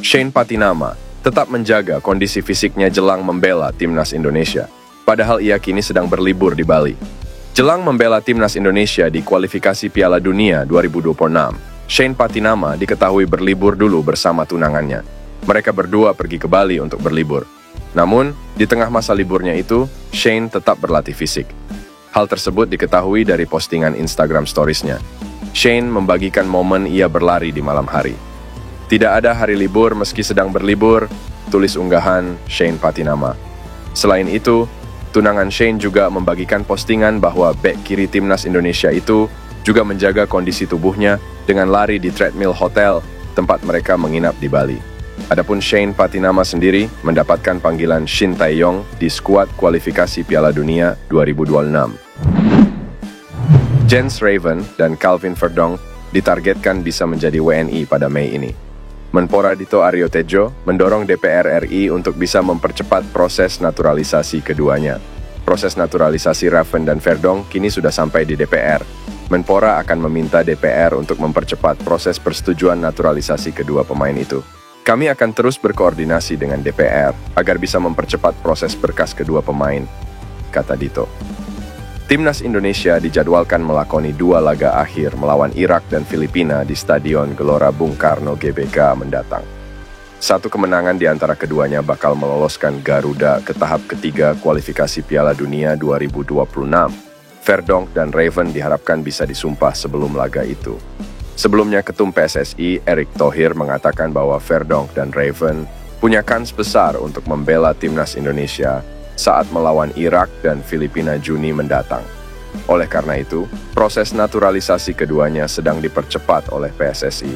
Shane Patinama tetap menjaga kondisi fisiknya jelang membela timnas Indonesia, padahal ia kini sedang berlibur di Bali. Jelang membela timnas Indonesia di kualifikasi Piala Dunia 2026, Shane Patinama diketahui berlibur dulu bersama tunangannya. Mereka berdua pergi ke Bali untuk berlibur. Namun, di tengah masa liburnya itu, Shane tetap berlatih fisik. Hal tersebut diketahui dari postingan Instagram Stories-nya. Shane membagikan momen ia berlari di malam hari. Tidak ada hari libur meski sedang berlibur, tulis unggahan Shane Patinama. Selain itu, tunangan Shane juga membagikan postingan bahwa bek kiri timnas Indonesia itu juga menjaga kondisi tubuhnya dengan lari di treadmill hotel tempat mereka menginap di Bali. Adapun Shane Patinama sendiri mendapatkan panggilan Shin Tae-yong di skuad kualifikasi Piala Dunia 2026. Jens Raven dan Calvin Verdonk ditargetkan bisa menjadi WNI pada Mei ini. Menpora Dito Aryo Tejo mendorong DPR RI untuk bisa mempercepat proses naturalisasi keduanya. Proses naturalisasi Raven dan Verdonk kini sudah sampai di DPR. Menpora akan meminta DPR untuk mempercepat proses persetujuan naturalisasi kedua pemain itu. Kami akan terus berkoordinasi dengan DPR agar bisa mempercepat proses berkas kedua pemain, kata Dito. Timnas Indonesia dijadwalkan melakoni 2 laga akhir melawan Irak dan Filipina di Stadion Gelora Bung Karno GBK mendatang. Satu kemenangan di antara keduanya bakal meloloskan Garuda ke tahap ketiga kualifikasi Piala Dunia 2026. Verdonk dan Raven diharapkan bisa disumpah sebelum laga itu. Sebelumnya, Ketum PSSI Erick Thohir mengatakan bahwa Verdonk dan Raven punya kans besar untuk membela timnas Indonesia saat melawan Irak dan Filipina Juni mendatang. Oleh karena itu, proses naturalisasi keduanya sedang dipercepat oleh PSSI.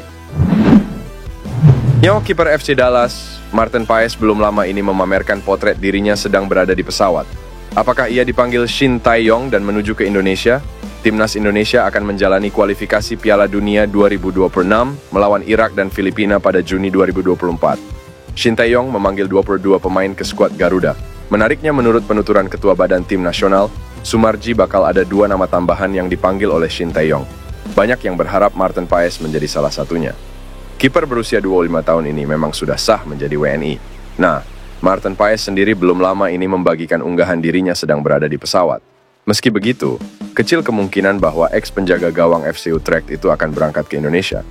Nyawa kiper FC Dallas, Martin Paes belum lama ini memamerkan potret dirinya sedang berada di pesawat. Apakah ia dipanggil Shin Tae-yong dan menuju ke Indonesia? Timnas Indonesia akan menjalani kualifikasi Piala Dunia 2026 melawan Irak dan Filipina pada Juni 2024. Shin Tae-yong memanggil 22 pemain ke skuad Garuda. Menariknya, menurut penuturan Ketua Badan Tim Nasional, Sumarji bakal ada 2 nama tambahan yang dipanggil oleh Shin Tae-yong. Banyak yang berharap Martin Paes menjadi salah satunya. Kiper berusia 25 tahun ini memang sudah sah menjadi WNI. Nah, Martin Paes sendiri belum lama ini membagikan unggahan dirinya sedang berada di pesawat. Meski begitu, kecil kemungkinan bahwa ex-penjaga gawang FC Utrecht itu akan berangkat ke Indonesia.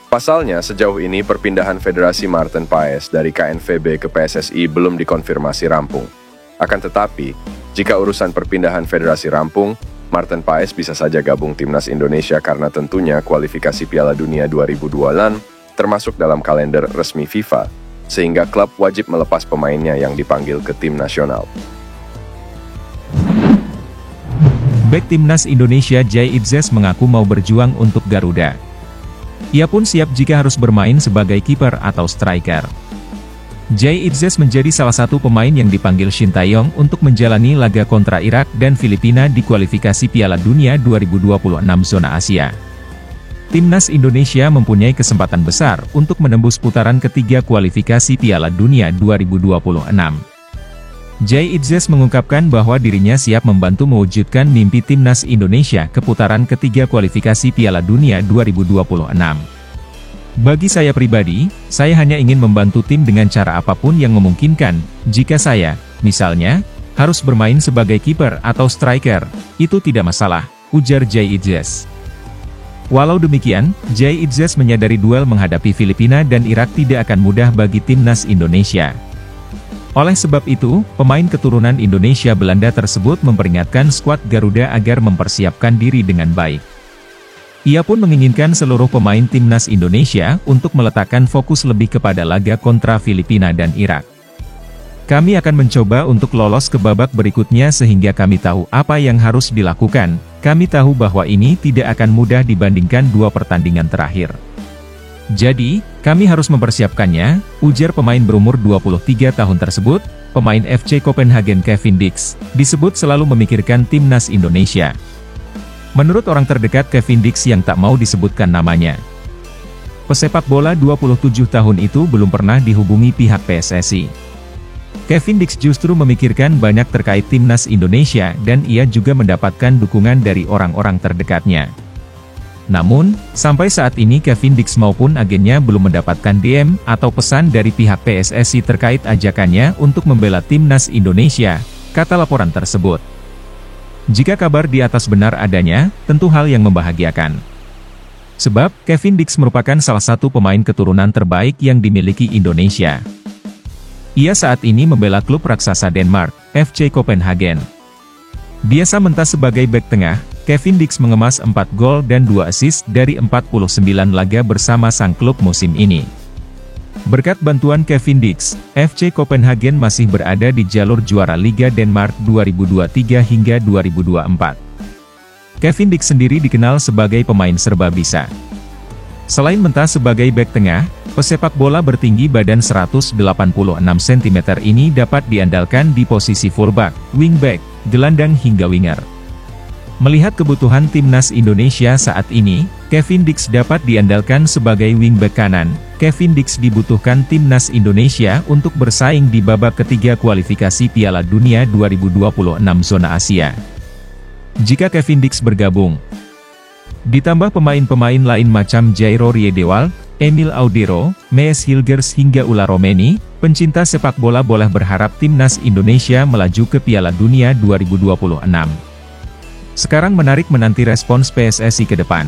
Pasalnya, sejauh ini perpindahan Federasi Martin Paes dari KNVB ke PSSI belum dikonfirmasi rampung. Akan tetapi, jika urusan perpindahan federasi rampung, Martin Paes bisa saja gabung timnas Indonesia karena tentunya kualifikasi Piala Dunia 2026 termasuk dalam kalender resmi FIFA, sehingga klub wajib melepas pemainnya yang dipanggil ke tim nasional. Bek timnas Indonesia Jay Itzes mengaku mau berjuang untuk Garuda. Ia pun siap jika harus bermain sebagai kiper atau striker. Jay Itzes menjadi salah satu pemain yang dipanggil Shin Tae-yong untuk menjalani laga kontra Irak dan Filipina di kualifikasi Piala Dunia 2026 zona Asia. Timnas Indonesia mempunyai kesempatan besar untuk menembus putaran ketiga kualifikasi Piala Dunia 2026. Jay Itzes mengungkapkan bahwa dirinya siap membantu mewujudkan mimpi Timnas Indonesia ke putaran ketiga kualifikasi Piala Dunia 2026. Bagi saya pribadi, saya hanya ingin membantu tim dengan cara apapun yang memungkinkan. Jika saya, misalnya, harus bermain sebagai kiper atau striker, itu tidak masalah, ujar Jay Itzes. Walau demikian, Jay Itzes menyadari duel menghadapi Filipina dan Irak tidak akan mudah bagi Timnas Indonesia. Oleh sebab itu, pemain keturunan Indonesia Belanda tersebut memperingatkan skuad Garuda agar mempersiapkan diri dengan baik. Ia pun menginginkan seluruh pemain Timnas Indonesia untuk meletakkan fokus lebih kepada laga kontra Filipina dan Irak. Kami akan mencoba untuk lolos ke babak berikutnya sehingga kami tahu apa yang harus dilakukan. Kami tahu bahwa ini tidak akan mudah dibandingkan 2 pertandingan terakhir. Jadi, kami harus mempersiapkannya, ujar pemain berumur 23 tahun tersebut. Pemain FC Copenhagen Kevin Dix, disebut selalu memikirkan Timnas Indonesia. Menurut orang terdekat Kevin Dix yang tak mau disebutkan namanya, pesepak bola 27 tahun itu belum pernah dihubungi pihak PSSI. Kevin Dix justru memikirkan banyak terkait Timnas Indonesia dan ia juga mendapatkan dukungan dari orang-orang terdekatnya. Namun, sampai saat ini Kevin Dix maupun agennya belum mendapatkan DM atau pesan dari pihak PSSI terkait ajakannya untuk membela timnas Indonesia, kata laporan tersebut. Jika kabar di atas benar adanya, tentu hal yang membahagiakan. Sebab, Kevin Dix merupakan salah satu pemain keturunan terbaik yang dimiliki Indonesia. Ia saat ini membela klub raksasa Denmark, FC Copenhagen. Biasa mentas sebagai bek tengah, Kevin Dix mengemas 4 gol dan 2 assist dari 49 laga bersama sang klub musim ini. Berkat bantuan Kevin Dix, FC Copenhagen masih berada di jalur juara Liga Denmark 2023 hingga 2024. Kevin Dix sendiri dikenal sebagai pemain serba bisa. Selain mentas sebagai bek tengah, pesepak bola bertinggi badan 186 cm ini dapat diandalkan di posisi fullback, wingback, gelandang hingga winger. Melihat kebutuhan timnas Indonesia saat ini, Kevin Dix dapat diandalkan sebagai wingback kanan. Kevin Dix dibutuhkan timnas Indonesia untuk bersaing di babak ketiga kualifikasi Piala Dunia 2026 zona Asia. Jika Kevin Dix bergabung, ditambah pemain-pemain lain macam Jairo Riedewald, Emil Audero, Mees Hilgers hingga Ula Romeni, pencinta sepak bola boleh berharap timnas Indonesia melaju ke Piala Dunia 2026. Sekarang menarik menanti respons PSSI ke depan.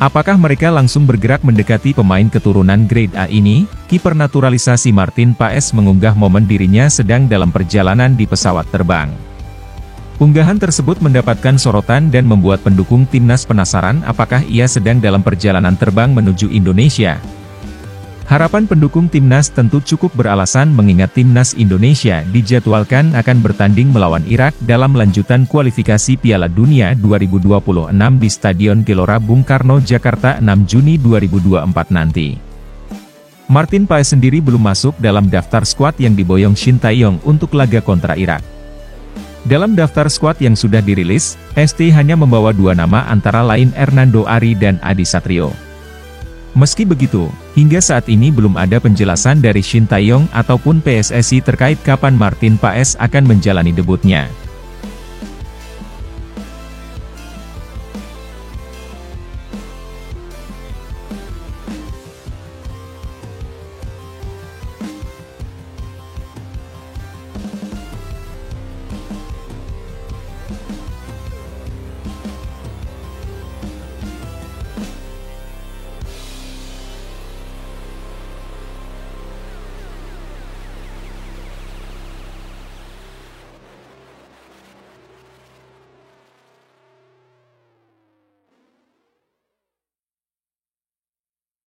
Apakah mereka langsung bergerak mendekati pemain keturunan grade A ini? Kiper naturalisasi Martin Paes mengunggah momen dirinya sedang dalam perjalanan di pesawat terbang. Unggahan tersebut mendapatkan sorotan dan membuat pendukung timnas penasaran apakah ia sedang dalam perjalanan terbang menuju Indonesia. Harapan pendukung timnas tentu cukup beralasan mengingat timnas Indonesia dijadwalkan akan bertanding melawan Irak dalam lanjutan kualifikasi Piala Dunia 2026 di Stadion Gelora Bung Karno, Jakarta 6 Juni 2024 nanti. Martin Paes sendiri belum masuk dalam daftar skuad yang diboyong Shin Tae-yong untuk laga kontra Irak. Dalam daftar skuad yang sudah dirilis, ST hanya membawa 2 nama antara lain Hernando Ari dan Adi Satrio. Meski begitu, hingga saat ini belum ada penjelasan dari Shin Tae-yong ataupun PSSI terkait kapan Martin Paes akan menjalani debutnya.